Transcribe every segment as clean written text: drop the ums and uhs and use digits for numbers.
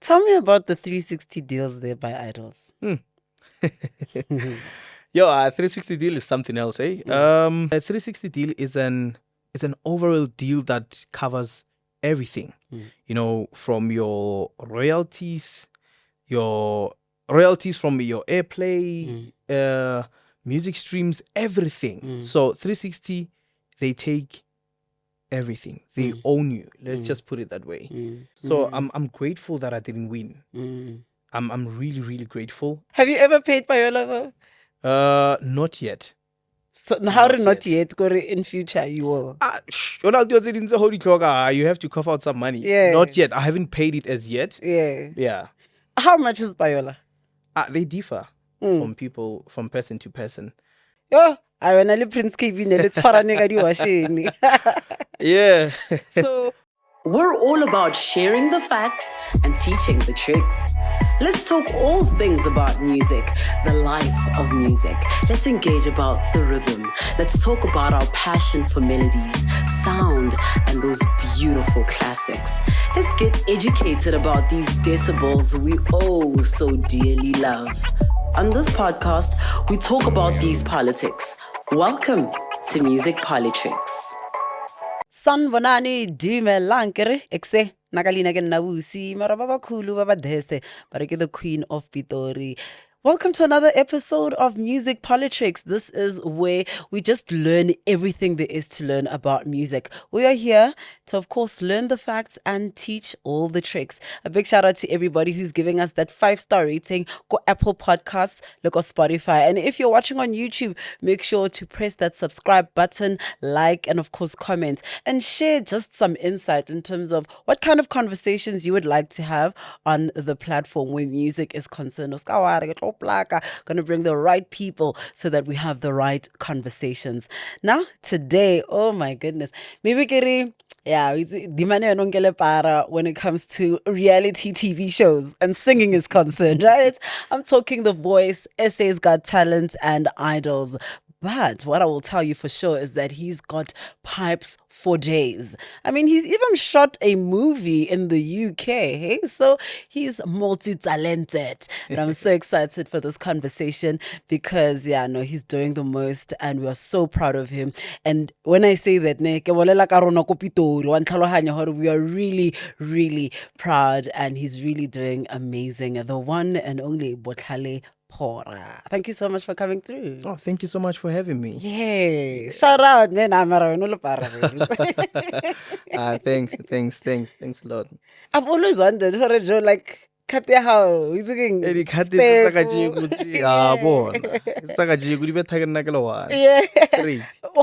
Tell me about the 360 deals there by Idols. Yo, a 360 deal is something else, eh? A 360 deal is an overall deal that covers everything. You know, from your royalties from your airplay, music streams, everything. So 360, they take everything. They own you. Let's just put it that way. So I'm grateful that I didn't win. I'm really, really grateful. Have you ever paid Payola though? Not yet. So how not yet? Go in future you will. You have to cough out some money. Yeah. Not yet. I haven't paid it as yet. Yeah. Yeah. How much is Payola? They differ from person to person. Yo, I went Prince Kaybee Yeah. So we're all about sharing the facts and teaching the tricks. Let's talk all things about music, the life of music. Let's engage about the rhythm. Let's talk about our passion for melodies, sound, and those beautiful classics. Let's get educated about these decibels we oh so dearly love. On this podcast, we talk about these politics. Welcome to Music Politricks. Sanbonani dumelang kere ekse nakalina ke nnabusi mara ba bakhulu ba ba dese ba ke the queen of Pitori. Welcome to another episode of Music Politricks. This is where we just learn everything there is to learn about music. We are here to, of course, learn the facts and teach all the tricks. A big shout out to everybody who's giving us that 5-star rating. Go Apple Podcasts, look on Spotify. And if you're watching on YouTube, make sure to press that subscribe button, like, and of course, comment. And share just some insight in terms of what kind of conversations you would like to have on the platform where music is concerned. Gonna bring the right people so that we have the right conversations. Now, today, oh my goodness, maybe when it comes to reality TV shows and singing is concerned, right? I'm talking The Voice, SA's Got Talent, and Idols. But what I will tell you for sure is that he's got pipes for days. I mean, he's even shot a movie in the UK, hey? So he's multi-talented. And I'm so excited for this conversation because, he's doing the most and we are so proud of him. And when I say that, we are really, really proud and he's really doing amazing. The one and only Botlhale Phora. Thank you so much for coming through. Oh, thank you so much for having me. Yeah. Shout out, man. Thanks a lot. I've always wondered, Joe, like, cut their house. He's thinking, yeah.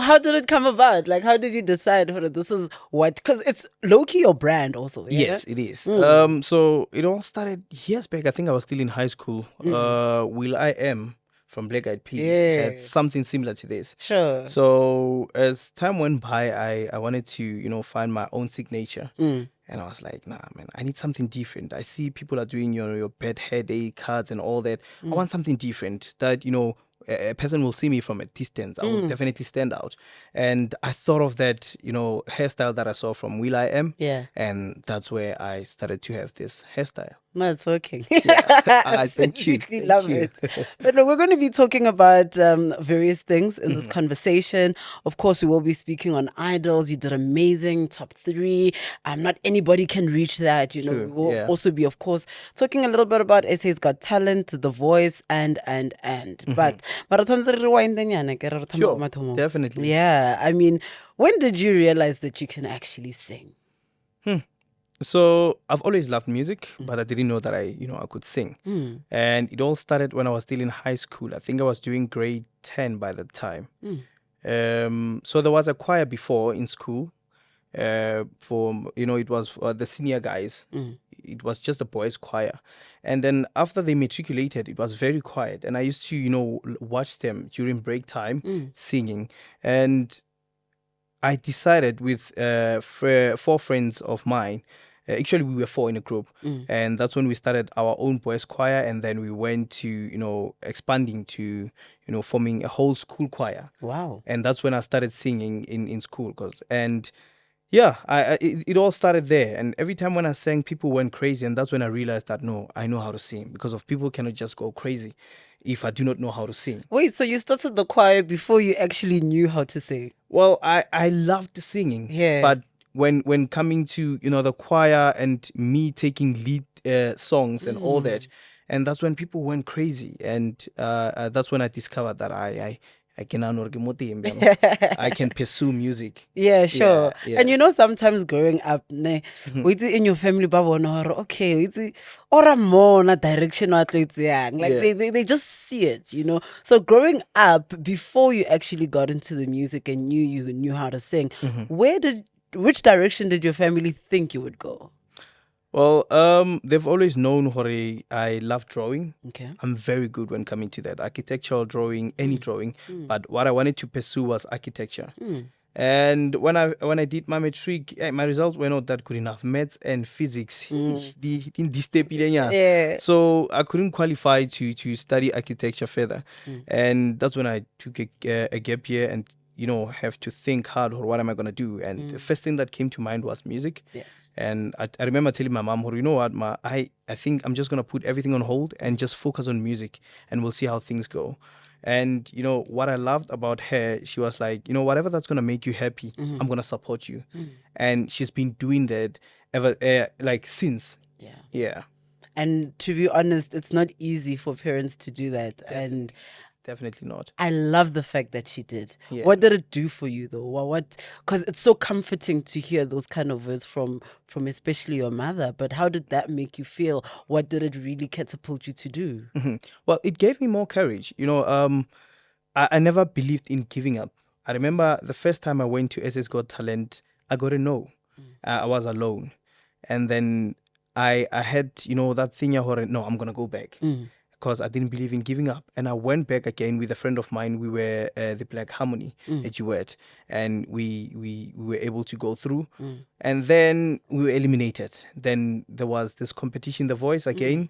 How did it come about? Like, how did you decide this is what? Because it's low-key your brand also. Yeah? Yes, it is. So it all started years back. I think I was still in high school. Will I Am from Black Eyed Peas had something similar to this. Sure. So as time went by, I wanted to, find my own signature. And I was like, nah, man, I need something different. I see people are doing your bad hair day cards and all that. I want something different that, a person will see me from a distance. I will definitely stand out. And I thought of that, hairstyle that I saw from Will I Am. Yeah. And that's where I started to have this hairstyle. No, it's working. Thank you. Love it. But no, we're going to be talking about various things in this conversation. Of course, we will be speaking on Idols. You did amazing, top 3. Not anybody can reach that. True. We will also be, of course, talking a little bit about SA's Got Talent, The Voice, and. But Sure, definitely. Yeah, I mean, when did you realize that you can actually sing? So I've always loved music, but I didn't know that I could sing. And it all started when I was still in high school. I think I was doing grade 10 by that time. So there was a choir before in school. It was for the senior guys. It was just a boys' choir. And then after they matriculated, it was very quiet. And I used to, watch them during break time singing. And I decided with 4 friends of mine. Actually, we were 4 in a group, and that's when we started our own boys' choir, and then we went to, expanding to, forming a whole school choir. Wow. And that's when I started singing in school, Yeah, it all started there, and every time when I sang, people went crazy, and that's when I realized that no, I know how to sing, because of people cannot just go crazy if I do not know how to sing. Wait, so you started the choir before you actually knew how to sing? Well, I loved singing, Yeah. but when coming to the choir and me taking lead songs and all that, and that's when people went crazy, and that's when I discovered that I can I can pursue music. Yeah, sure. Yeah, And yeah. sometimes growing up, with in your family, okay, it's or more na direction what it's young. Like Yeah. they just see it. So growing up, before you actually got into the music and you knew how to sing, which direction did your family think you would go? Well, they've always known Hore, I love drawing. Okay. I'm very good when coming to that. Architectural drawing, any drawing. But what I wanted to pursue was architecture. And when I did my matric, my results were not that good enough. Maths and physics. Yeah. So I couldn't qualify to study architecture further. And that's when I took a gap year and have to think hard, or what am I gonna do? And the first thing that came to mind was music. Yeah. And I remember telling my mom, you know what, ma, I think I'm just going to put everything on hold and just focus on music, and we'll see how things go. And, what I loved about her, she was like, whatever that's going to make you happy, I'm going to support you. And she's been doing that ever, since. Yeah. Yeah. And to be honest, it's not easy for parents to do that. And Definitely not. I love the fact that she did. Yeah. What did it do for you though? Because it's so comforting to hear those kind of words from especially your mother. But how did that make you feel? What did it really catapult you to do? Well, it gave me more courage. I never believed in giving up. I remember the first time I went to SA's Got Talent, I got a no. I was alone. And then I had, that thing, no, I'm going to go back. Because I didn't believe in giving up. And I went back again with a friend of mine. We were the Black Harmony, a duet. And we were able to go through. And then we were eliminated. Then there was this competition, The Voice again.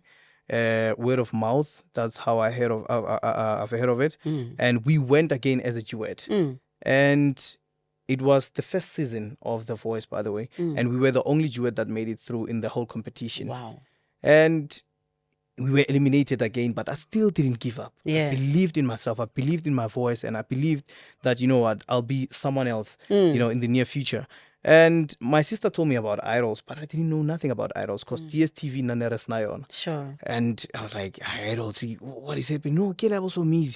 Word of mouth. That's how I've heard of it. And we went again as a duet. And it was the first season of The Voice, by the way. And we were the only duet that made it through in the whole competition. Wow. And we were eliminated again, but I still didn't give up. Yeah. I believed in myself. I believed in my voice, and I believed that, what, I'll be someone else, in the near future. And my sister told me about Idols, but I didn't know nothing about Idols because DSTV naneras nayon. Sure. And I was like, Idols, what is happening? No, get also me.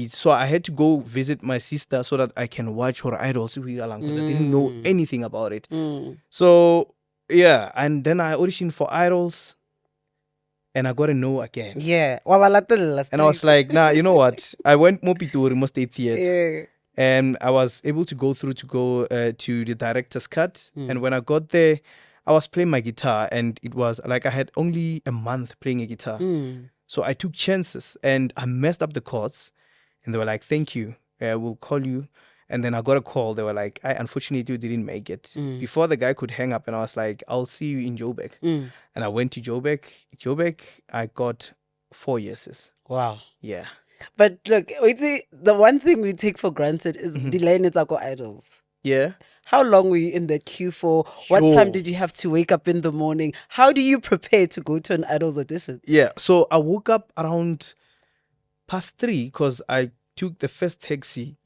So I had to go visit my sister so that I can watch her Idols because I didn't know anything about it. So yeah, and then I auditioned for Idols. And I got a no again. Yeah. And I was like, nah, you know what? I went more Pitori, State Theatre. Yeah. And I was able to go through to the director's cut. And when I got there, I was playing my guitar. And it was like I had only a month playing a guitar. So I took chances and I messed up the chords. And they were like, thank you. We'll call you. And then I got a call. They were like, unfortunately, you didn't make it. Before the guy could hang up, and I was like, I'll see you in Joburg. And I went to Joburg. Joburg, I got 4 years. Wow. Yeah. But look, we see the one thing we take for granted is delaying it our Idols. Yeah. How long were you in the queue for? What time did you have to wake up in the morning? How do you prepare to go to an Idols audition? Yeah. So I woke up around past 3 because I took the first taxi,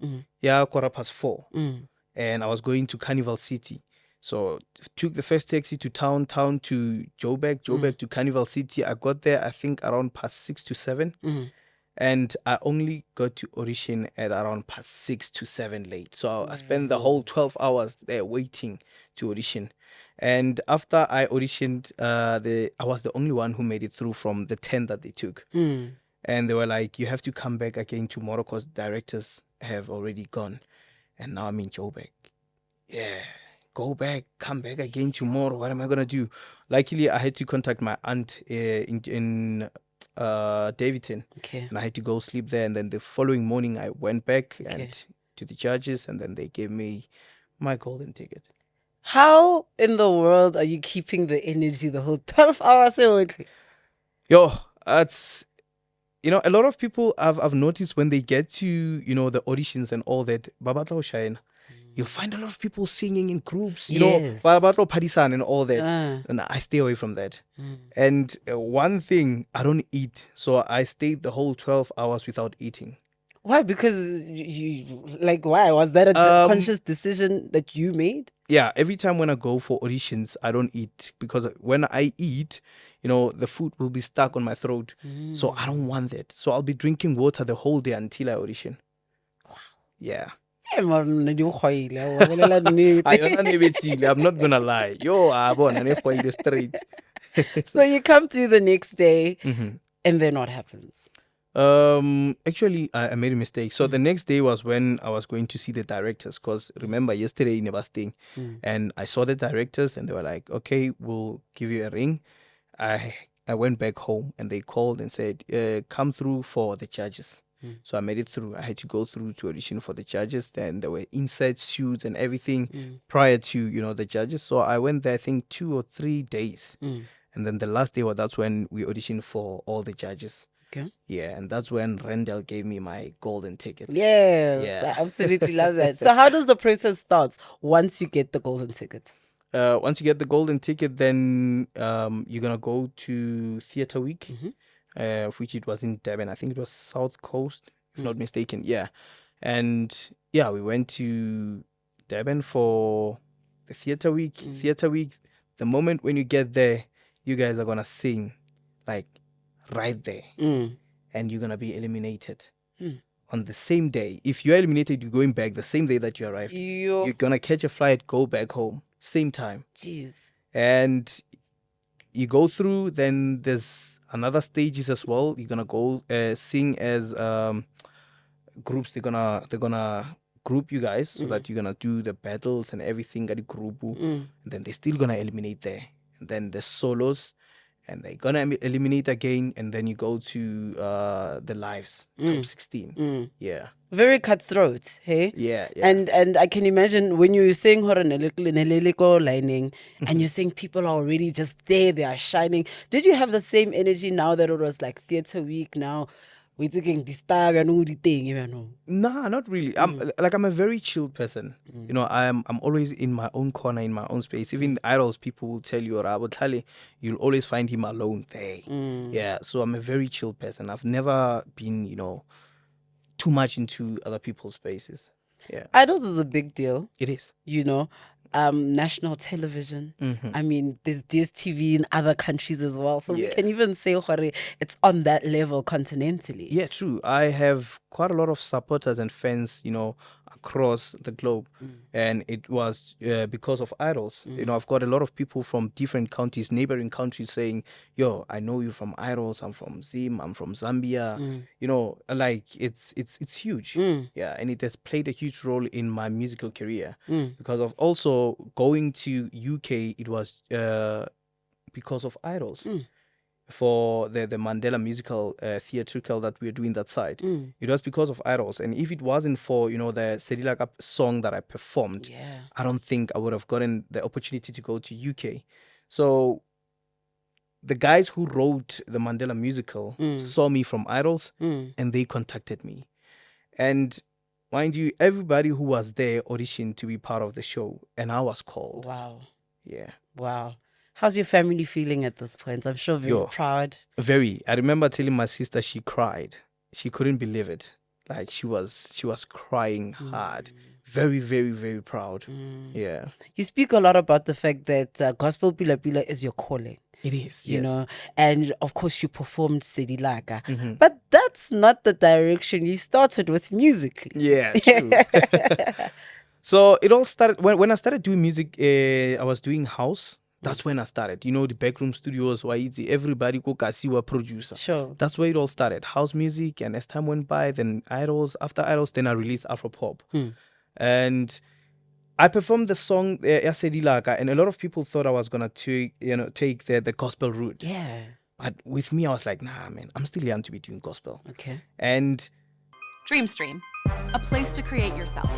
4:15. And I was going to Carnival City. So took the first taxi to town to Joburg to Carnival City. I got there, I think, around past 6 to 7. And I only got to audition at around past 6 to 7 late. So I spent the whole 12 hours there waiting to audition. And after I auditioned, I was the only one who made it through from the 10 that they took. And they were like, you have to come back again tomorrow because directors have already gone. And now I'm in Joburg. Yeah, go back, come back again tomorrow. What am I going to do? Luckily, I had to contact my aunt in Davidson. Okay. And I had to go sleep there. And then the following morning, I went back and to the judges. And then they gave me my golden ticket. How in the world are you keeping the energy the whole 12 hours? Yo, it's... a lot of people I've noticed when they get to, the auditions and all that, Babatla shine. you'll find a lot of people singing in groups, Yes. about Padisan and all that. Ah. And I stay away from that. And one thing, I don't eat. So I stayed the whole 12 hours without eating. Why? Because why? Was that a conscious decision that you made? Yeah, every time when I go for auditions, I don't eat because when I eat, the food will be stuck on my throat. So I don't want that. So I'll be drinking water the whole day until I audition. Yeah. I'm not I'm not gonna lie. Yo, I born and the straight. So you come through the next day, Mhm. and then what happens? Actually, I made a mistake. So the next day was when I was going to see the directors. Because remember, yesterday in Nebasting, and I saw the directors, and they were like, "Okay, we'll give you a ring." I went back home, and they called and said, "Come through for the judges." So I made it through. I had to go through to audition for the judges. Then there were inside shoots and everything prior to the judges. So I went there, I think 2 or 3 days, and then the last day, that's when we auditioned for all the judges. Okay. Yeah, and that's when Rendell gave me my golden ticket. Yes, Yeah. I absolutely love that. So how does the process start once you get the golden ticket? Once you get the golden ticket, then you're gonna go to Theatre Week, which it was in Durban. I think it was South Coast, if not mistaken. Yeah, and yeah, we went to Durban for the Theatre Week. Theatre Week. The moment when you get there, you guys are gonna sing, like right there. And you're gonna be eliminated on the same day. If you're eliminated, you're going back the same day that you arrived. You're gonna catch a flight, go back home, same time. Jeez. And you go through. Then there's another stages as well. You're gonna go sing as groups. They're gonna group you guys so that you're gonna do the battles and everything at the group. And then they're still gonna eliminate there. And then the solos. And they're gonna eliminate again, and then you go to the lives top 16. Yeah, Very cutthroat, hey? yeah. And I can imagine when you sing Horaneleko lining and you're seeing people are already just there, they are shining. Did you have the same energy now that it was like Theatre Week now? We thinking this time Nah, not really. I'm a very chill person. I'm always in my own corner, in my own space. Even idols, people will tell you, or Botlhale, you'll always find him alone there. Yeah, so I'm a very chill person. I've never been, too much into other people's spaces. Yeah, Idols is a big deal, it is. National television. I mean, there's DSTV in other countries as well. So we can even say it's on that level continentally. Yeah, true. I have quite a lot of supporters and fans, across the globe. And it was because of Idols. I've got a lot of people from different counties, neighboring countries saying, yo, I know you from Idols. I'm from Zim. I'm from Zambia. Like it's huge. Yeah. And it has played a huge role in my musical career because of also going to UK. It was because of Idols. For the Mandela musical theatrical that we are doing that side. It was because of Idols. And if it wasn't for, the Sedilaka song that I performed, I don't think I would have gotten the opportunity to go to UK. So the guys who wrote the Mandela musical saw me from Idols and they contacted me. And mind you, everybody who was there auditioned to be part of the show, and I was called. Wow. Yeah. Wow. How's your family feeling at this point? I'm sure very proud. Very. I remember telling my sister, she cried. She couldn't believe it. Like she was crying hard. Very, very, very proud. Yeah. You speak a lot about the fact that gospel Pila Pila is your calling. It is, yes. And of course you performed Sedilaka. But that's not the direction you started with musically. Yeah, true. So it all started when I started doing music. I was doing house. That's when I started. The backroom studios, Waiti, everybody go were producer. Sure. That's where it all started. House music, and as time went by, then Idols. After Idols, then I released Afropop. And I performed the song Yasedilaka, and a lot of people thought I was gonna take the gospel route. Yeah. But with me, I was like, nah, man, I'm still young to be doing gospel. Okay. And Dreamstream, a place to create yourself.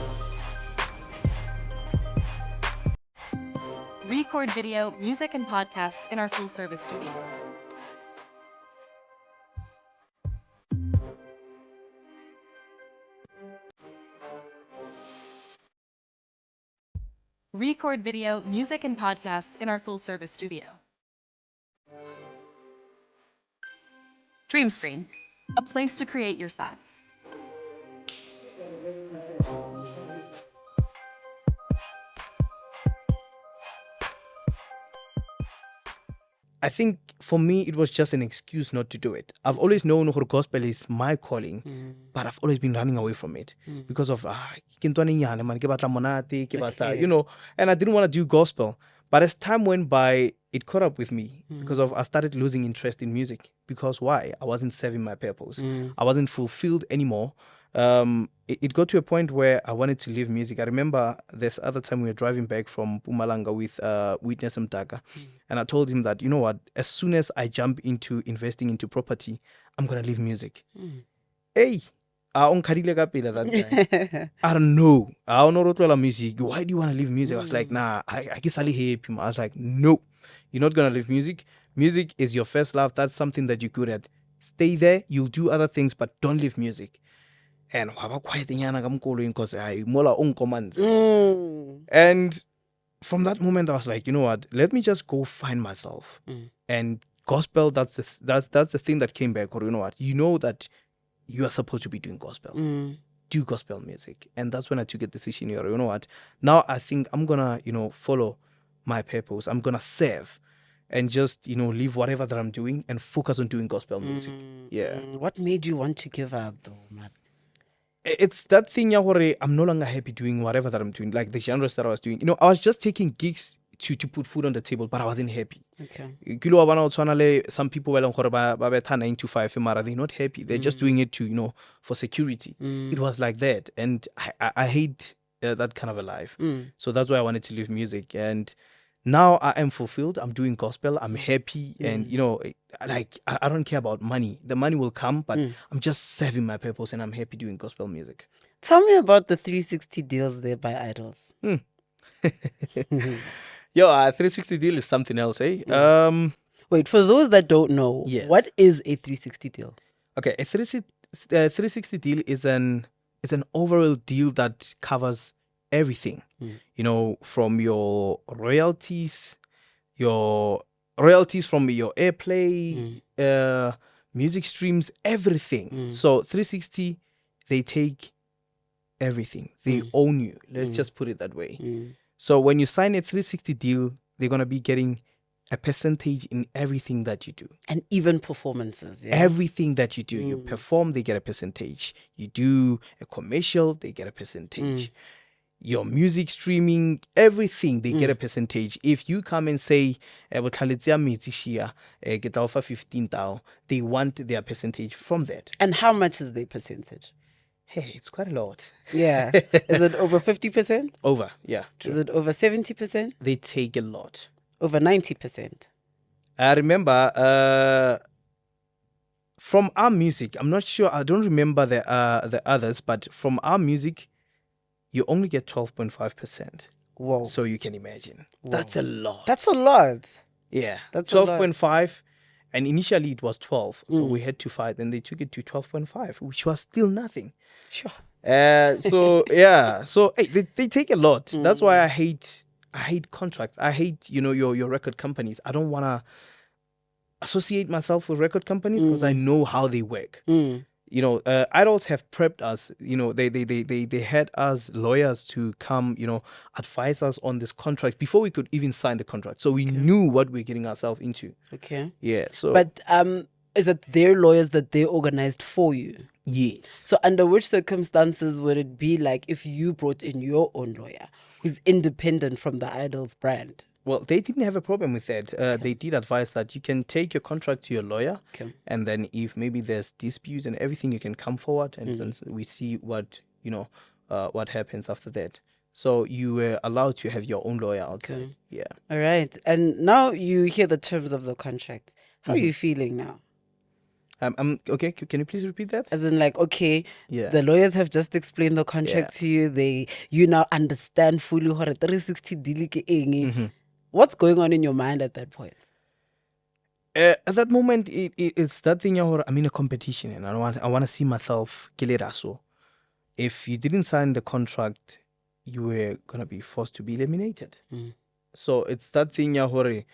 Record video, music, and podcasts in our full-service studio. Record video, music, and podcasts in our full-service studio. DreamStream, a place to create your sound. I think for me, it was just an excuse not to do it. I've always known that gospel is my calling, but I've always been running away from it because of, ke ntwana e nyane, man, ke batla monate, ke batla, you know, and I didn't want to do gospel. But as time went by, it caught up with me because of I started losing interest in music. Because why? I wasn't serving my purpose. I wasn't fulfilled anymore. It got to a point where I wanted to leave music. I remember this other time we were driving back from Mpumalanga with Witness Mtaka, and I told him that, you know what, as soon as I jump into investing into property, I'm gonna leave music. Hey, I that I don't know. I don't know what music. Why do you want to leave music? I was like, nah, I guess I'll help him. I was like, no, you're not gonna leave music. Music is your first love. That's something that you're good at. Stay there. You'll do other things, but don't leave music. And and from that moment I was like, you know what, let me just go find myself. And gospel, that's the thing that came back. Or you know what, you know that you are supposed to be doing gospel. Do gospel music. And that's when I took a decision here. You know what, now I think I'm gonna, you know, follow my purpose. I'm gonna serve and just, you know, leave whatever that I'm doing and focus on doing gospel music. What made you want to give up though, man? It's that thing where I'm no longer happy doing whatever that I'm doing, like the genres that I was doing. You know, I was just taking gigs to put food on the table, but I wasn't happy. Okay. Some people were 9 to 5, they're not happy. They're just doing it to, you know, for security. It was like that. And I hate that kind of a life. So that's why I wanted to leave music. And now I am fulfilled. I'm doing gospel. I'm happy. And, you know, like, I don't care about money. The money will come, but I'm just serving my purpose and I'm happy doing gospel music. Tell me about the 360 deals there by Idols. Yo, 360 deal is something else, eh? Wait, for those that don't know, Yes. what is a 360 deal? Okay, a 360 deal is an overall deal that covers everything. You know, from your royalties from your airplay, music streams, everything. So 360, they take everything. They own you. Let's just put it that way. So when you sign a 360 deal, they're gonna be getting a percentage in everything that you do. And even performances, yeah? Everything that you do, you perform, they get a percentage. You do a commercial, they get a percentage. Your music streaming, everything, they get a percentage. If you come and say, get offer 15,000, they want their percentage from that. And how much is their percentage? Hey, it's quite a lot. Yeah. Is it over 50%? Over, yeah. True. Is it over 70%? They take a lot. Over 90%? I remember from our music, I'm not sure, I don't remember the others, but from our music, you only get 12.5%. Whoa. So you can imagine. That's a lot. That's a lot. Yeah. That's a lot. 12.5. And initially it was 12. So we had to fight. And they took it to 12.5, which was still nothing. Sure. So yeah. So hey, they take a lot. That's why I hate contracts. I hate, you know, your record companies. I don't want to associate myself with record companies because I know how they work. You know, Idols have prepped us. You know, they had us lawyers to come, you know, advise us on this contract before we could even sign the contract. So we knew what we're getting ourselves into. Okay. Yeah. So, But is it their lawyers that they organized for you? yes. So under which circumstances would it be like if you brought in your own lawyer who's independent from the Idols brand? Well, they didn't have a problem with that. They did advise that you can take your contract to your lawyer, and then if maybe there's disputes and everything, you can come forward, and we see what, you know, what happens after that. So you were allowed to have your own lawyer outside. Yeah. All right. And now you hear the terms of the contract. How are you feeling now? Okay. Can you please repeat that? As in, like, okay, Yeah. the lawyers have just explained the contract to you. You now understand fully how 360 deal ke eng. What's going on in your mind at that point? At that moment, it's that thing where I'm in a competition and I want to see myself. If you didn't sign the contract, you were gonna be forced to be eliminated. So it's that thing ya hore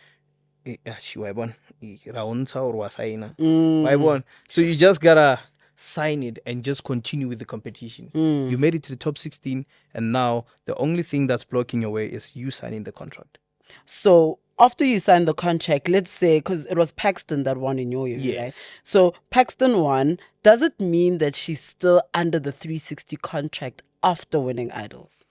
so you just gotta sign it and just continue with the competition. You made it to the top 16, and now the only thing that's blocking your way is you signing the contract. So after you signed the contract, let's say, because it was Paxton that won in your year, Yes. right? So Paxton won. Does it mean that she's still under the 360 contract after winning Idols?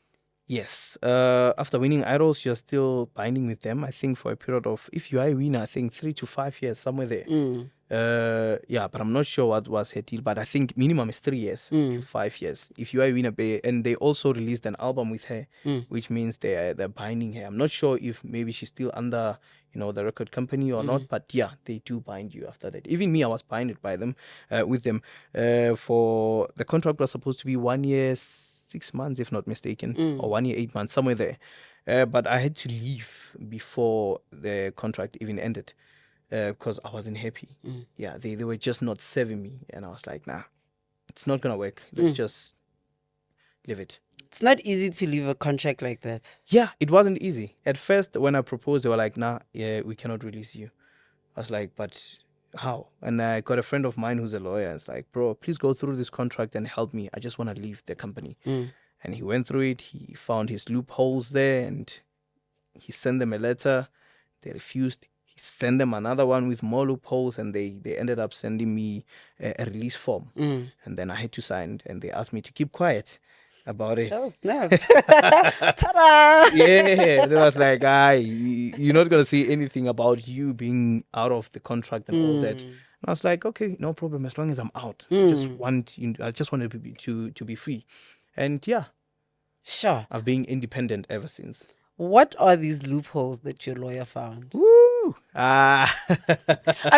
Yes. After winning Idols, you're still binding with them, I think, for a period of, if you are a winner, I think 3 to 5 years, somewhere there. Yeah, but I'm not sure what was her deal, but I think minimum is 3 years, 5 years. If you are a winner, and they also released an album with her, which means they're binding her. I'm not sure if maybe she's still under, the record company or not, but yeah, they do bind you after that. Even me, I was binded by them, with them. For the contract was supposed to be 1 year, 6 months, if not mistaken, or 1 year, 8 months, somewhere there. But I had to leave before the contract even ended. Because I wasn't happy. Yeah, they were just not serving me. And I was like, nah, it's not going to work. Let's just leave it. It's not easy to leave a contract like that. Yeah, it wasn't easy. At first, when I proposed, they were like, nah, yeah, we cannot release you. I was like, but how? And I got a friend of mine who's a lawyer. And it's like, bro, please go through this contract and help me. I just want to leave the company. And he went through it. He found his loopholes there and he sent them a letter. They refused. Send them another one with more loopholes, and they ended up sending me a release form, and then I had to sign, and they asked me to keep quiet about it. Oh, snap. Ta-da! Yeah, they was like, you're not gonna say anything about you being out of the contract and all that. And I was like, okay, no problem, as long as I'm out. I just want to be free, and yeah, sure, I've been independent ever since. What are these loopholes that your lawyer found? Woo! I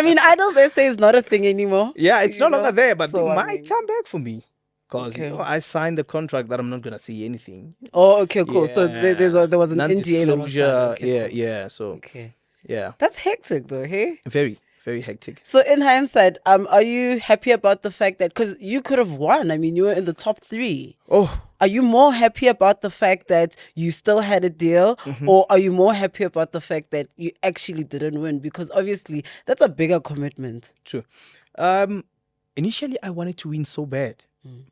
mean, Idols SA is not a thing anymore. Yeah, it's no longer there, but So, it might come back for me. Because I signed the contract that I'm not going to say anything. Oh, okay, cool. So Yeah. there was an NDA that was signed. Non-disclosure. Okay, cool. Yeah. So, Okay. yeah. That's hectic though, hey? Very, very hectic. So in hindsight, are you happy about the fact that, because you could have won, I mean, you were in the top 3. Oh, Are you more happy about the fact that you still had a deal, or are you more happy about the fact that you actually didn't win? Because obviously that's a bigger commitment. true. Initially, I wanted to win so bad,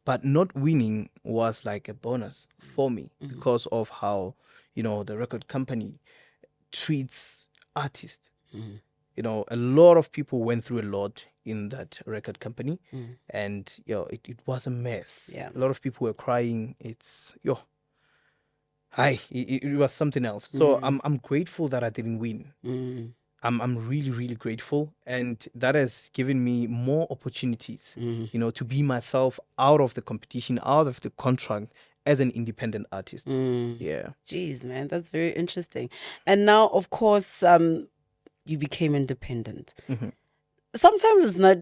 but not winning was like a bonus for me because of how, the record company treats artists. A lot of people went through a lot in that record company, and it was a mess. Yeah. A lot of people were crying. It was something else. So I'm grateful that I didn't win. I'm really, really grateful, and that has given me more opportunities, to be myself out of the competition, out of the contract as an independent artist. Yeah. Jeez, man, that's very interesting. And now, of course, you became independent. Sometimes it's not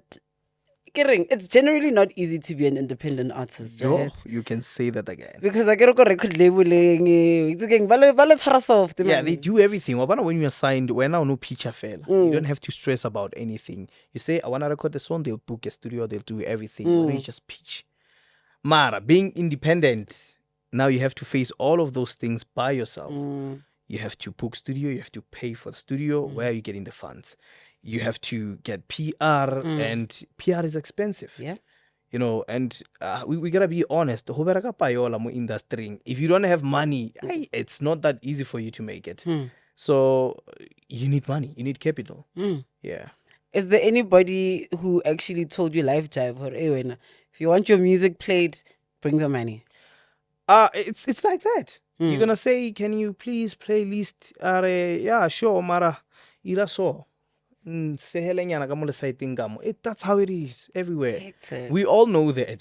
kidding. It's generally not easy to be an independent artist, right? You can say that again. Because I get a record labeling. It's again, vale soft. Yeah, they do everything. When you're signed, we're now no picture fella. You don't have to stress about anything. You say, I want to record the song, they'll book a studio, they'll do everything. You just pitch. Mara, being independent, now you have to face all of those things by yourself. You have to book studio, you have to pay for the studio. Where are you getting the funds? You have to get PR, and PR is expensive. Yeah. And we gotta be honest. Ho bereka Payola mo industry. If you don't have money, it's not that easy for you to make it. So you need money, you need capital. Yeah. Is there anybody who actually told you live jive or hey, if you want your music played, bring the money? It's like that. You're gonna say, can you please play list? Yeah, sure, Mara. Ira so. That's how it is everywhere. Hectic. We all know that.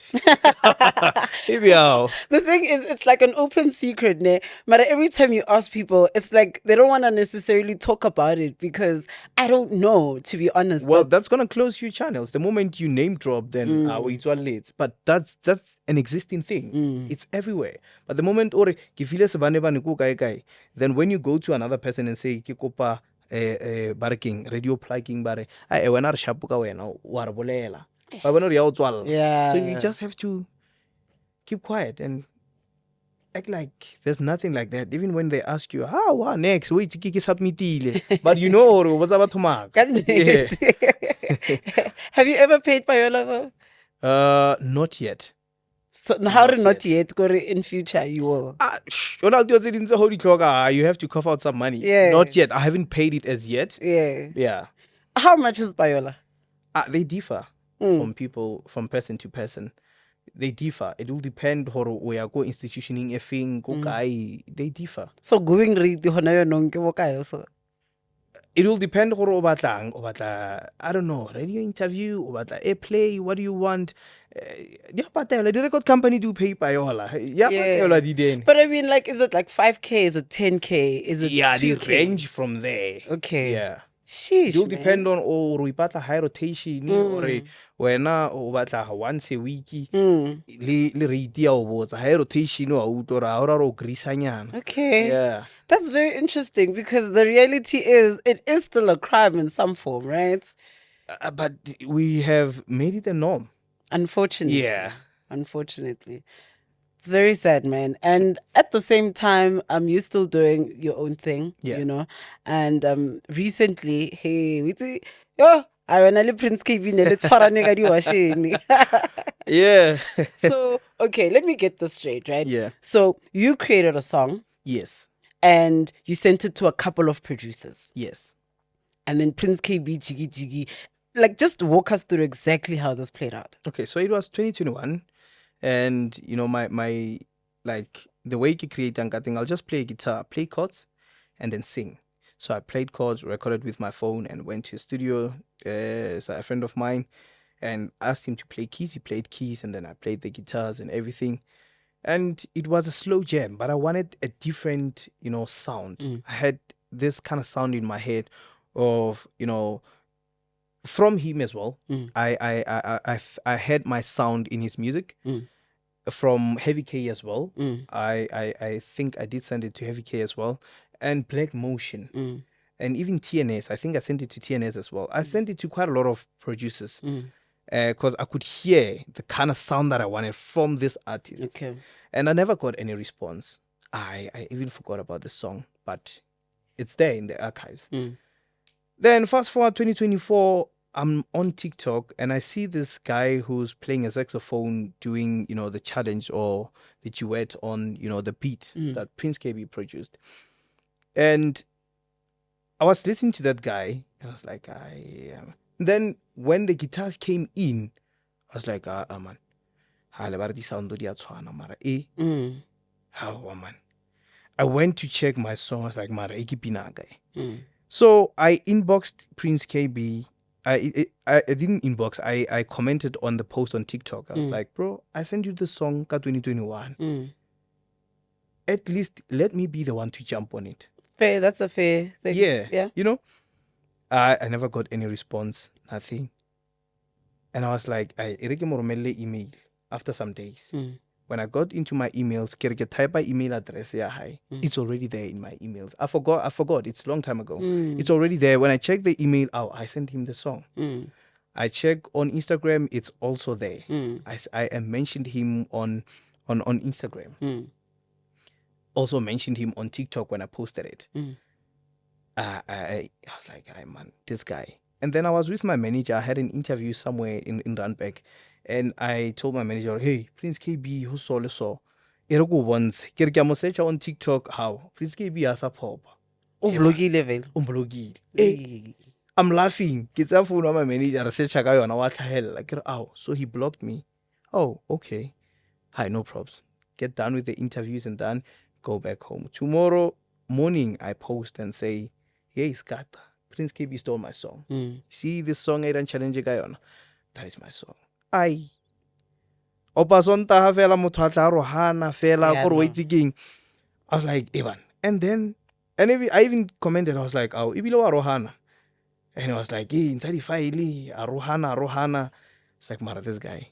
The thing is, it's like an open secret, ne? But every time you ask people, it's like they don't want to necessarily talk about it because I don't know, to be honest. Well, that's gonna close your channels. The moment you name drop, then it's all late. But that's an existing thing. It's everywhere. But the moment then when you go to another person and say, Kikopa, barking radio plugging bare when are shapuka wena wa re bolela ba bona re ya o tswalla. So you just have to keep quiet and act like there's nothing like that. Even when they ask you, what next? Wait, kiki submitile. But you know, what's about to mark? Yeah. Have you ever paid Payola though? Not yet. So how Not not yet. yet? Go in future you will. You have to cough out some money. Yeah. Not yet. I haven't paid it as yet. Yeah. Yeah. How much is Payola? They differ from person to person. They differ. It will depend where go institutioning a thing, go guy. They differ. So going read the honour no also. It will depend horo I don't know, radio interview, airplay, what do you want? The record company do pay Payola. Yeah. But I mean, like, is it like 5K? Is it 10K? Is it Yeah, they 2K? range from there. Okay. Yeah. Sheesh, It will man. depend on we batla high rotation or wena o batla once a week le rate ya o botsa high rotation o utora ora ro grisanyana. Okay. Yeah. That's very interesting because the reality is it is still a crime in some form, right? But we have made it a norm. Unfortunately. Yeah. Unfortunately. It's very sad, man. And at the same time, you're still doing your own thing, Yeah. you know. And recently, hey, we see, yo, I went to Prince Kaybee, let's Yeah. So, okay, let me get this straight, right? Yeah. So you created a song Yes. and you sent it to a couple of producers. Yes. And then Prince Kaybee, Jiggy Jiggy. Like, just walk us through exactly how this played out. Okay, so it was 2021, and you know my like the way you create and thing, I'll just play guitar, play chords, and then sing. So I played chords, recorded with my phone, and went to a studio. So a friend of mine, and asked him to play keys. He played keys, and then I played the guitars and everything. And it was a slow jam, but I wanted a different, sound. I had this kind of sound in my head of, from him as well. I had my sound in his music from Heavy K as well. I think I did send it to Heavy K as well, and Black Motion, and even TNS. I think I sent it to TNS as well. I sent it to quite a lot of producers because I could hear the kind of sound that I wanted from this artist. Okay. And I never got any response. I even forgot about the song, but it's there in the archives. Then fast forward 2024, I'm on TikTok and I see this guy who's playing a saxophone doing, the challenge or the duet on, the beat that Prince Kaybee produced. And I was listening to that guy. I was like, Then when the guitars came in, I was like, man. Man. I went to check my song. I was like, Mara, So I inboxed Prince Kaybee. I didn't inbox. I commented on the post on TikTok. I was like, bro, I sent you the song ka 2021. At least let me be the one to jump on it. Fair, that's a fair thing. Yeah. I never got any response, nothing. And I was like, I email after some days. When I got into my emails, type my email address, it's already there in my emails. I forgot. It's a long time ago. It's already there. When I check the email out, I sent him the song. I check on Instagram, it's also there. I mentioned him on Instagram. Also mentioned him on TikTok when I posted it. I was like, man, this guy. And then I was with my manager. I had an interview somewhere in Randbeck. And I told my manager, hey, Prince Kaybee, who saw the saw? Ergo once, search on TikTok how Prince Kaybee has a pop. Blogi level. Hey, I'm laughing. It's a phone on my manager. Search a guy on what the hell? Like, so he blocked me. Oh, okay. Hi, no props. Get done with the interviews and then go back home. Tomorrow morning, I post and say, hey, Scott, Prince Kaybee stole my song. See this song I don't challenge a guy on? That is my song. I opasonta fela motho a tla rohana fela gore waiting. I was like, Evan. And then I even commented, I was like, oh, ibile wa rohana. And I was like, hey, inside file, rohana. It's like, Mara, this guy.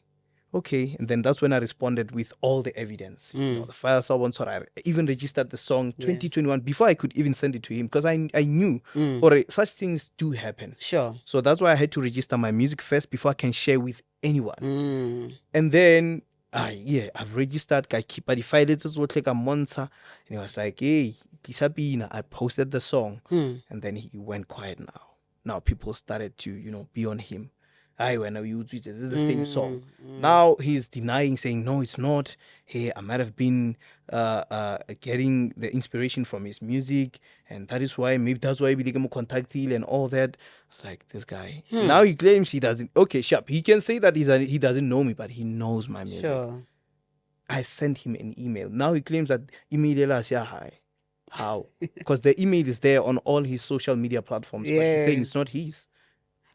Okay. And then that's when I responded with all the evidence. The file someone I even registered the song 2021 before I could even send it to him because I knew or such things do happen. Sure. So that's why I had to register my music first before I can share with anyone. And then yeah, I've registered. I keep the file. It's what like a month. And he was like, hey, Tisabina, I posted the song. And then he went quiet now. Now people started to, be on him. I when you use this is the same song. Now he's denying, saying no, it's not. Hey, I might have been getting the inspiration from his music, and that is why maybe that's why we became contact and all that. It's like this guy. Now he claims he doesn't. Okay, sharp. He can say that he doesn't know me, but he knows my music. Sure. I sent him an email. Now he claims that email say hi. How? Because the email is there on all his social media platforms, but he's saying it's not his.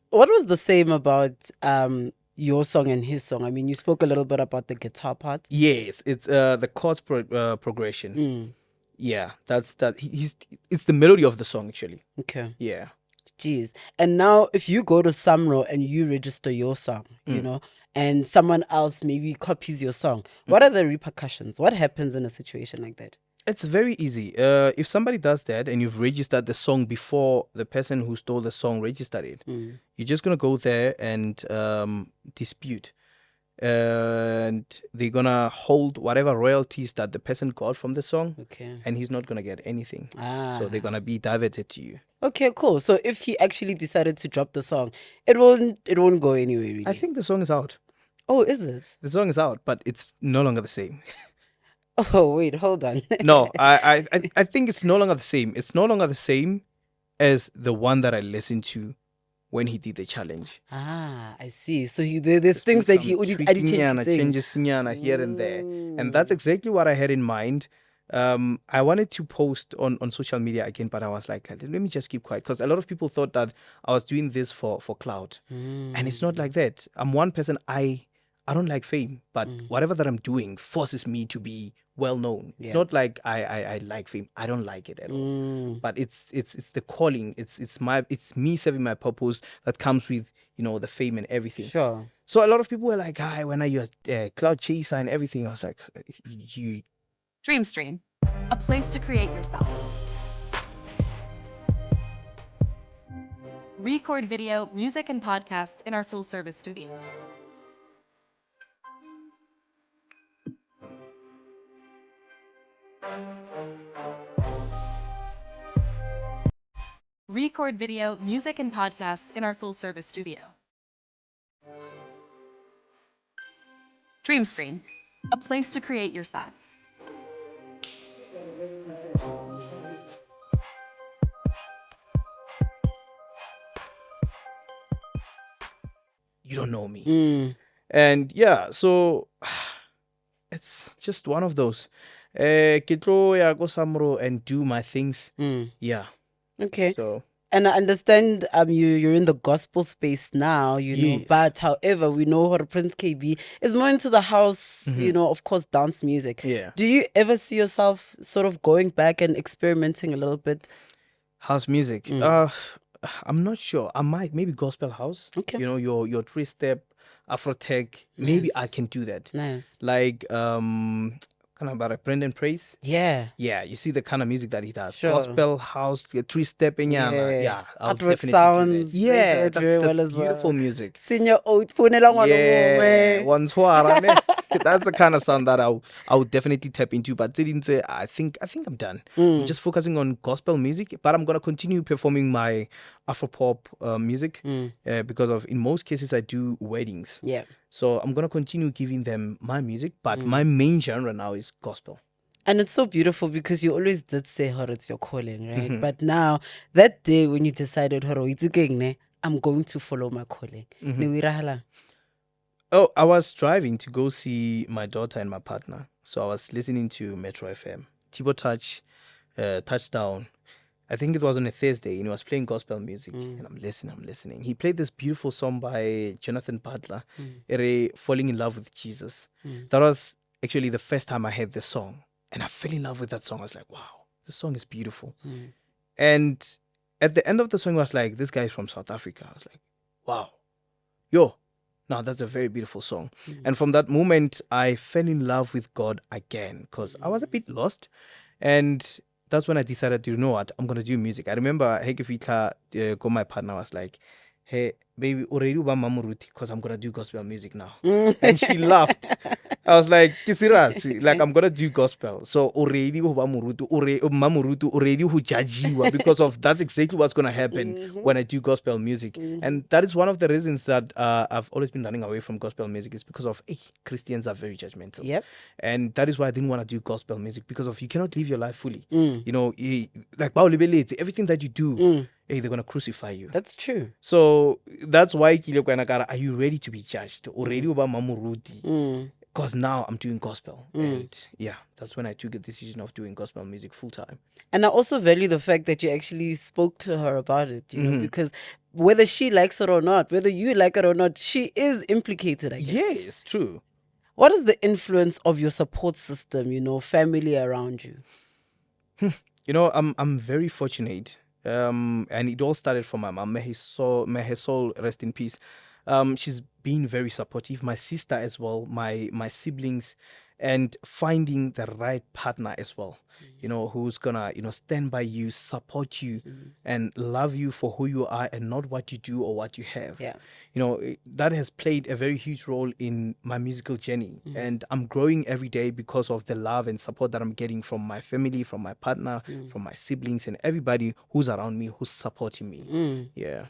What was the same about your song and his song? I mean, you spoke a little bit about the guitar part. Yes, it's the chords progression. Yeah, that's that. It's the melody of the song actually. Okay. Yeah. Jeez. And now, if you go to Samro and you register your song, and someone else maybe copies your song, what are the repercussions? What happens in a situation like that? It's very easy. If somebody does that and you've registered the song before the person who stole the song registered it, you're just gonna go there and dispute. And they're gonna hold whatever royalties that the person got from the song, and he's not gonna get anything. So they're gonna be diverted to you. Okay, cool. So if he actually decided to drop the song, it won't go anywhere really. I think the song is out. Oh, is it? The song is out, but it's no longer the same. Oh wait, hold on. No, I think it's no longer the same. It's no longer the same as the one that I listened to when he did the challenge. I see. So there's things that he would changes here and there, and that's exactly what I had in mind. I wanted to post on social media again, but I was like, let me just keep quiet, because a lot of people thought that I was doing this for clout, and it's not like that. I'm one person. I don't like fame, but whatever that I'm doing forces me to be well known. It's not like I like fame. I don't like it at all. But it's the calling. It's me serving my purpose that comes with the fame and everything. Sure. So a lot of people were like, "Hi, when are you a cloud chaser and everything?" I was like, "You." Dreamstream, a place to create yourself. Record video, music, and podcasts in our full-service studio. Record video, music, and podcasts in our full-service studio. Dreamstream, a place to create yourself. You don't know me. And yeah, so it's just one of those. Ke tlo ya go Samro and do my things. Yeah. Okay. So. And I understand you're in the gospel space now, know, but however, we know what Prince Kaybee is more into the house, of course, dance music. Yeah. Do you ever see yourself sort of going back and experimenting a little bit? House music. I'm not sure. I might, maybe gospel house. Okay. Your three-step, Afro-tech. Maybe I can do that. Nice. Like kind of about a Brendan Praise. Yeah. Yeah, you see the kind of music that he does. Sure. Gospel house, three-step in yeah. I'll Artwork definitely sounds. do that. Yeah, that's very well as beautiful well. music. Senior old Yeah, that's the kind of sound that I would definitely tap into. But I think I'm done. I'm just focusing on gospel music, but I'm gonna continue performing my Afro-pop music because in most cases I do weddings. Yeah. So I'm gonna continue giving them my music, but my main genre now is gospel. And it's so beautiful because you always did say how it's your calling, right? But now that day when you decided, I'm going to follow my calling. Oh, I was driving to go see my daughter and my partner. So I was listening to Metro FM. Tibo Touchdown. I think it was on a Thursday, and he was playing gospel music. And I'm listening. He played this beautiful song by Jonathan Butler, Falling in Love with Jesus. That was actually the first time I heard the song. And I fell in love with that song. I was like, wow, this song is beautiful. And at the end of the song, I was like, this guy is from South Africa. I was like, wow. Now that's a very beautiful song. And from that moment, I fell in love with God again because I was a bit lost. And that's when I decided, you know what, I'm going to do music. I remember, my partner was like, hey, baby, already uba mamuruti because I'm gonna do gospel music now. And she laughed. I was like, "Kisirasi, like I'm gonna do gospel. So already uba mamurutu already who judge you because of that's exactly what's gonna happen when I do gospel music. And that is one of the reasons that I've always been running away from gospel music is because of Christians are very judgmental. Yep. And that is why I didn't want to do gospel music because of you cannot live your life fully. You know, like everything that you do, they're gonna crucify you. That's true. So that's why are you ready to be judged? Already uba mamuruti. Because now I'm doing gospel. And yeah, that's when I took the decision of doing gospel music full time. And I also value the fact that you actually spoke to her about it, you know, because whether she likes it or not, whether you like it or not, she is implicated, I guess. Yeah, it's true. What is the influence of your support system, you know, family around you? You know, I'm very fortunate. And it all started from my mom. May her soul rest in peace. She's been very supportive. My sister as well, my siblings, and finding the right partner as well. You know, who's gonna, you know, stand by you, support you, and love you for who you are and not what you do or what you have. Yeah. You know, that has played a very huge role in my musical journey. And I'm growing every day because of the love and support that I'm getting from my family, from my partner, from my siblings, and everybody who's around me, who's supporting me. Yeah.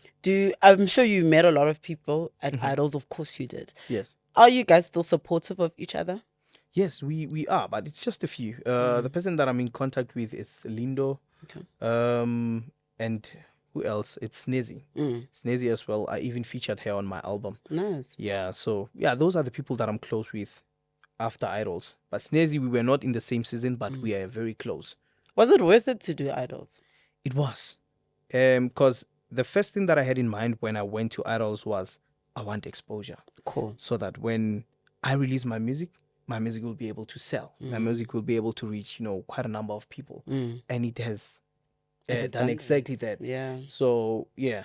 I'm sure you met a lot of people at Idols. Of course you did. Yes. Are you guys still supportive of each other? Yes, we are, but it's just a few. The person that I'm in contact with is Lindo. Okay. And who else? It's Snezzy. Snezzy as well. I even featured her on my album. Nice. Yeah, so yeah, those are the people that I'm close with after Idols. But Snezzy, we were not in the same season, but we are very close. Was it worth it to do Idols? It was. Because the first thing that I had in mind when I went to Idols was I want exposure. Cool. So that when I release my music will be able to sell. My music will be able to reach, you know, quite a number of people. And it has, done exactly that. Yeah. So, yeah,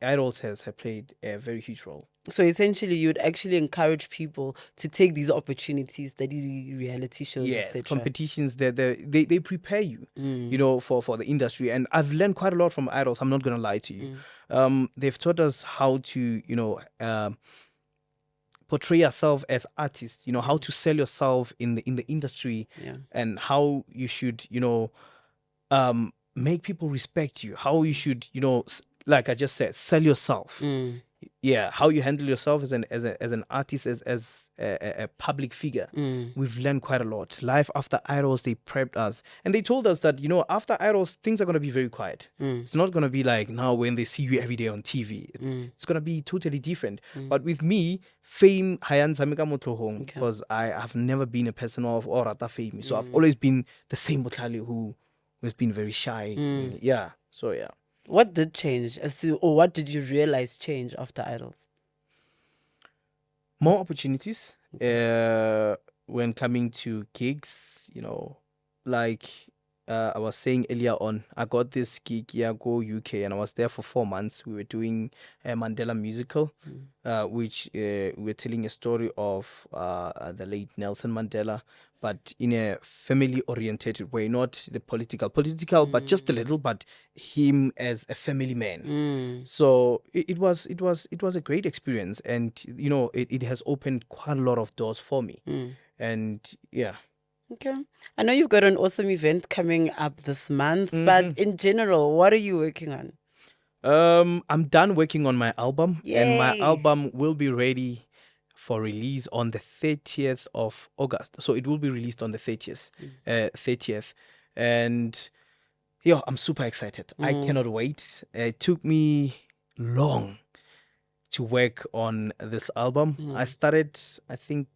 Idols have played a very huge role. So essentially, you would actually encourage people to take these opportunities, that reality shows, Yeah, etc. competitions, they prepare you, you know, for the industry. And I've learned quite a lot from Idols. I'm not going to lie to you. They've taught us how to, you know, portray yourself as artists, you know, how to sell yourself in the industry, and how you should, you know, make people respect you, how you should, you know, like I just said, sell yourself. Yeah, how you handle yourself as an artist, as a public figure. We've learned quite a lot. Life after Idols, they prepped us, and they told us that, you know, after Idols, things are going to be very quiet. It's not going to be like now when they see you every day on TV. It's going to be totally different. But with me, fame hayan samika motlohong, because I have never been a person of or rata fame. So I've always been the same Botlhale who has been very shy. Yeah. So yeah. What did change, or what did you realize change after Idols? More opportunities when coming to gigs, you know, like I was saying earlier on, I got this gig, go UK, and I was there for 4 months. We were doing a Mandela musical, which we were telling a story of the late Nelson Mandela, but in a family-orientated way, not the political, but just a little, but him as a family man. So it was a great experience, and you know, it has opened quite a lot of doors for me, and yeah. Okay. I know you've got an awesome event coming up this month, but in general, what are you working on? I'm done working on my album, and my Yay. album will be ready for release on the 30th of August. So it will be released on the 30th. And yo, I'm super excited. I cannot wait. It took me long to work on this album. I started, I think,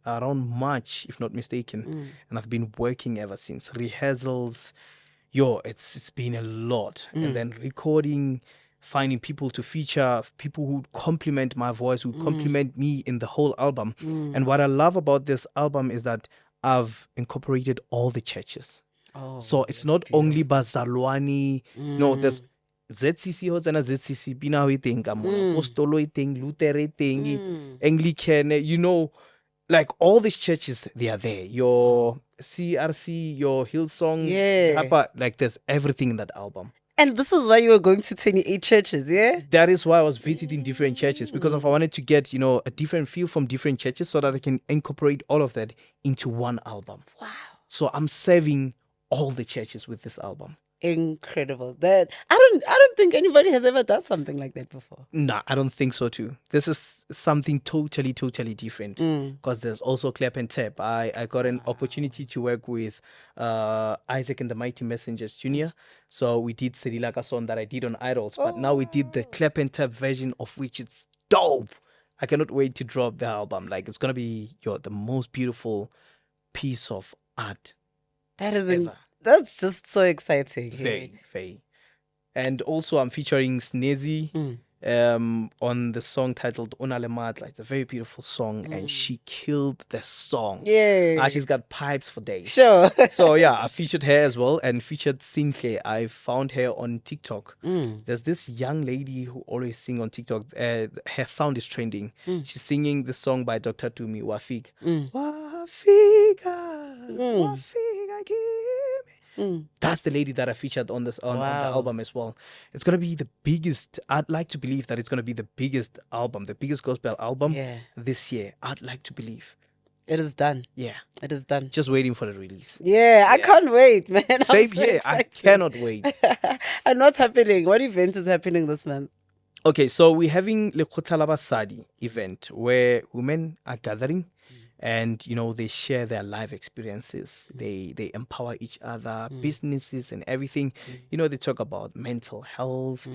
around March, if not mistaken, and I've been working ever since. Rehearsals, it's been a lot, and then recording, finding people to feature, people who compliment my voice, who compliment me in the whole album. And what I love about this album is that I've incorporated all the churches. So it's not only Bazalwani, no, there's ZCC hots and ZCC Bina waiting, Apostolo waiting, Luther waiting, Anglican, you know, like all these churches, they are there. Your CRC, your Hillsong, Yeah. like there's everything in that album. And this is why you were going to 28 churches, yeah? That is why I was visiting different churches, because I wanted to get, a different feel from different churches so that I can incorporate all of that into one album. Wow. So I'm serving all the churches with this album. Incredible. That I don't think anybody has ever done something like that before. Nah, I don't think so too. This is something totally different, because there's also clap and tap. I got an opportunity to work with Isaac and the Mighty Messengers Jr. So we did Sedilaka song that I did on Idols, but now we did the clap and tap version, of which it's dope. I cannot wait to drop the album. Like, it's gonna be the most beautiful piece of art That is ever. that's just so exciting. Very. And also I'm featuring Snezzy on the song titled Una Le Matla. It's a very beautiful song, and she killed the song. Yeah. She's got pipes for days. Sure. So yeah, I featured her as well, and featured Sinhle. I found her on TikTok. There's this young lady who always sing on TikTok. Her sound is trending. She's singing the song by Dr. Tumi, Wafik. Wafika, give me. That's the lady that I featured on the album as well. It's gonna be the biggest. I'd like to believe that it's gonna be the biggest album, the biggest gospel album this year. I'd like to believe. It is done. Yeah, It is done. just waiting for the release. Yeah, I can't wait, man. I'm Same so here. I excited. cannot wait. And what's happening? What event is happening this month? Okay, so we're having Lekgotla la Basadi event where women are gathering, and they share their life experiences. They empower each other, businesses and everything. They talk about mental health,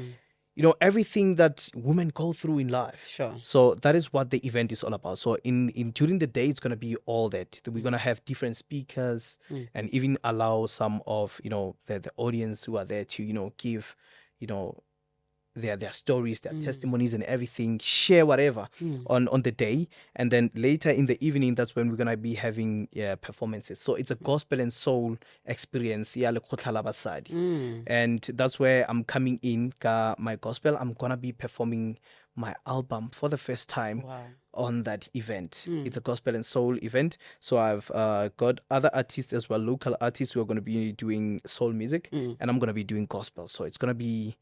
everything that women go through in life. Sure. So that is what the event is all about. So in during the day, it's gonna be all that. We're gonna have different speakers, and even allow some of the audience who are there to give their stories, their testimonies and everything, share whatever on the day. And then later in the evening, that's when we're going to be having performances. So it's a gospel and soul experience. And that's where I'm coming in, my gospel. I'm going to be performing my album for the first time on that event. It's a gospel and soul event. So I've got other artists as well, local artists who are going to be doing soul music, and I'm going to be doing gospel. So it's going to be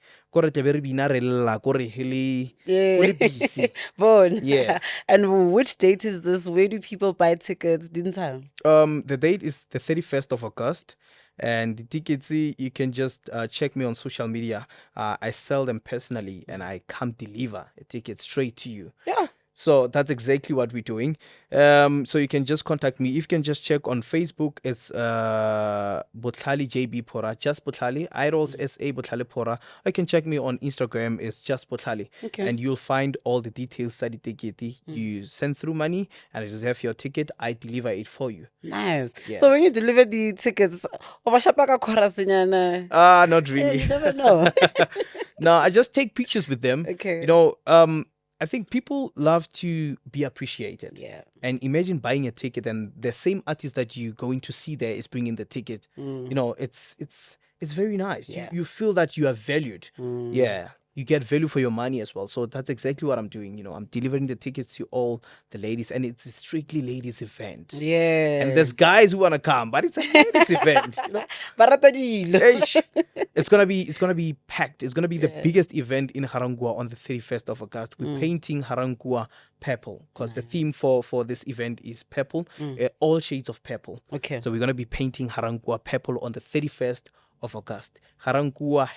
busy. Bon. Yeah. And which date is this? Where do people buy tickets? Didn't I? The date is the 31st of August. And the tickets, you can just check me on social media. I sell them personally, and I come deliver a ticket straight to you. Yeah. So that's exactly what we're doing. So you can just contact me. If you can just check on Facebook, it's Botlhale JB Phora, just Botlhale, Idols SA Botlhale Phora. Or you can check me on Instagram, it's just Botlhale. Okay. And you'll find all the details. You send through money and reserve your ticket. I deliver it for you. Nice. Yeah. So when you deliver the tickets, Not really. you never know. No, I just take pictures with them. Okay. I think people love to be appreciated. Yeah. And imagine buying a ticket and the same artist that you're going to see there is bringing the ticket. It's very nice. Yeah. You feel that you are valued. Yeah. You get value for your money as well. So that's exactly what I'm doing. I'm delivering the tickets to all the ladies, and it's a strictly ladies event. Yeah. And there's guys who wanna come, but it's a ladies event. Eish. It's gonna be packed. It's gonna be the biggest event in Harangua on the 31st of August. We're painting Harangua purple, because the theme for this event is purple, all shades of purple. Okay. So we're gonna be painting Harangua purple on the 31st of August. Harangua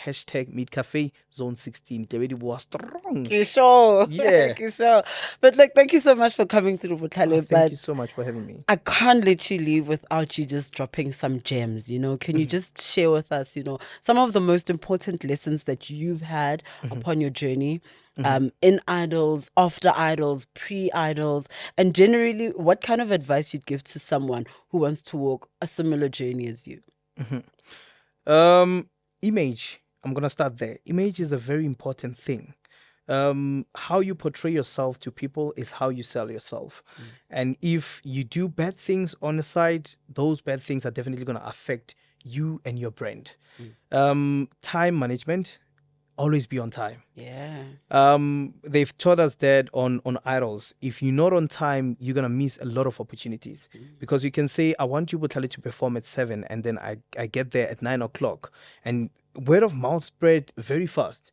#Meet Cafe Zone 16. Was strong. Sure. Yeah. Sure. But thank you so much for coming through, Botlhale. Thank you so much for having me. I can't let you leave without you just dropping some gems, Can you just share with us, some of the most important lessons that you've had upon your journey, in Idols, after Idols, pre-Idols, and generally what kind of advice you'd give to someone who wants to walk a similar journey as you? Image. I'm gonna start there. Image is a very important thing. How you portray yourself to people is how you sell yourself. And if you do bad things on the side, those bad things are definitely gonna affect you and your brand. Time management. always be on time. Yeah. They've taught us that on idols, if you're not on time, you're gonna miss a lot of opportunities, because you can say, I want you Botlhale to perform at 7, and then I get there at 9 o'clock, and word of mouth spread very fast.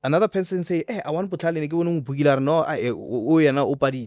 Another person say, hey, I want Botlhale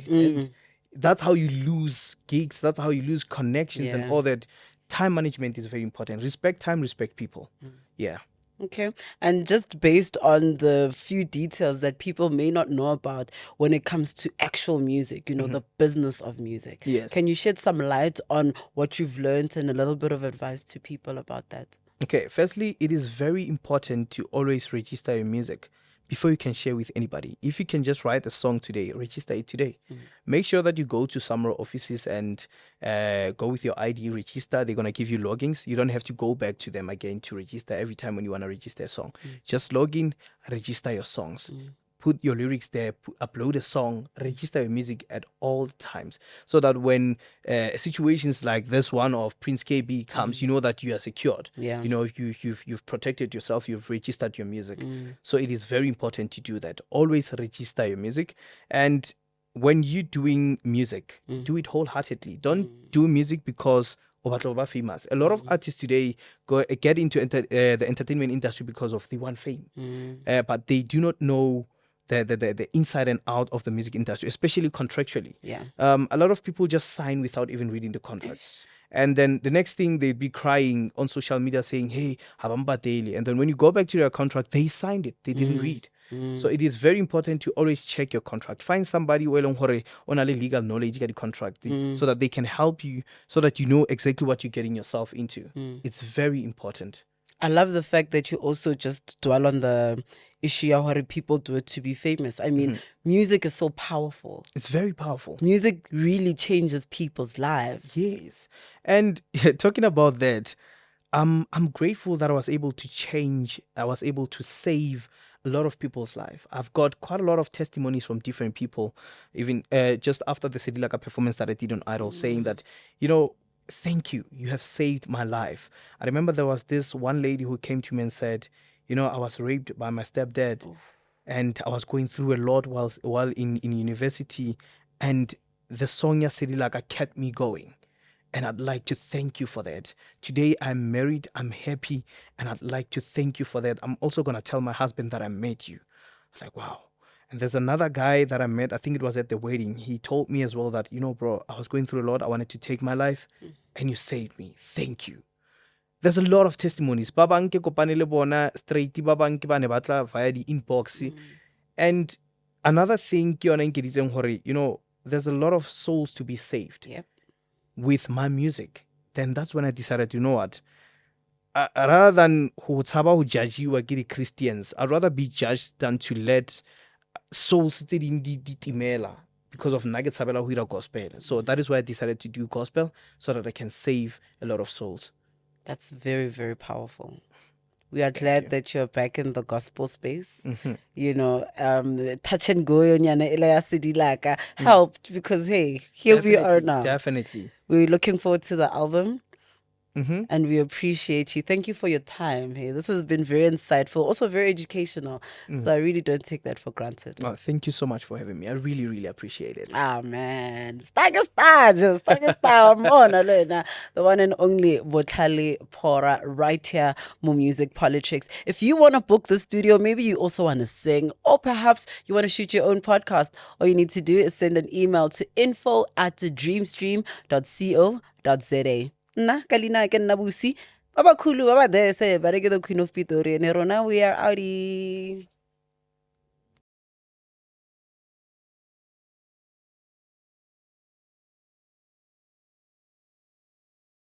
and that's how you lose gigs, that's how you lose connections and Yeah. all that. Time management is very important. Respect time, respect people. Yeah. Okay. And just based on the few details that people may not know about when it comes to actual music, the business of music. Yes. Can you shed some light on what you've learned and a little bit of advice to people about that? Okay, firstly, it is very important to always register your music before you can share with anybody. If you can just write a song today, register it today. Make sure that you go to SAMRO offices and go with your ID, register. They're going to give you logins. You don't have to go back to them again to register every time when you want to register a song. Just log in, register your songs. Put your lyrics there, upload a song, register your music at all times, so that when situations like this one of Prince Kaybee comes, you know that you are secured. Yeah. You've protected yourself, you've registered your music. So it is very important to do that. Always register your music. And when you're doing music, do it wholeheartedly. Don't do music because famous. A lot of artists today get into the entertainment industry because of they want fame, but they do not know the inside and out of the music industry, especially contractually. Yeah. A lot of people just sign without even reading the contracts. And then the next thing, they'd be crying on social media saying, hey, habamba daily. And then when you go back to their contract, they signed it. They didn't read. So it is very important to always check your contract. Find somebody who on a legal knowledge get the contract so that they can help you, so that you know exactly what you're getting yourself into. It's very important. I love the fact that you also just dwell on the issue of how people do it to be famous. I mean, music is so powerful. It's very powerful. Music really changes people's lives. Yes. And talking about that, I'm grateful that I was able to save a lot of people's life. I've got quite a lot of testimonies from different people, even just after the Sedilaka performance that I did on Idol, saying that, thank you. You have saved my life. I remember there was this one lady who came to me and said, I was raped by my stepdad, and I was going through a lot while in university, and the song Sedilaka kept me going. And I'd like to thank you for that. Today I'm married, I'm happy, and I'd like to thank you for that. I'm also going to tell my husband that I met you. I was like, wow. And there's another guy that I met, I think it was at the wedding. He told me as well that, bro, I was going through a lot. I wanted to take my life, and you saved me. Thank you. There's a lot of testimonies. Ba bang ke kopane le bona straight, ba bang ke bane batla via the inbox. And another thing, there's a lot of souls to be saved. Yep. With my music. Then that's when I decided, you know what? Rather than who judge you or get Christians, I'd rather be judged than to let souls in the because of nuggets sabela gospel. So that is why I decided to do gospel, so that I can save a lot of souls. That's very, very powerful. We are glad that you're back in the gospel space. Touch and go helped because, hey, here we are now. Definitely. We're looking forward to the album. And we appreciate you. Thank you for your time. Hey, this has been very insightful, also very educational. So I really don't take that for granted. Oh, thank you so much for having me. I really, really appreciate it. Ah, man. The one and only Botlhale Phora right here, More Music Politricks. If you want to book the studio, maybe you also want to sing, or perhaps you want to shoot your own podcast, all you need to do is send an email to info@dreamstream.co.za. Nna kalina ke nna busi ba ba khulu ba ba there se ba re ke the Queen of Pitori, and rona we are outie.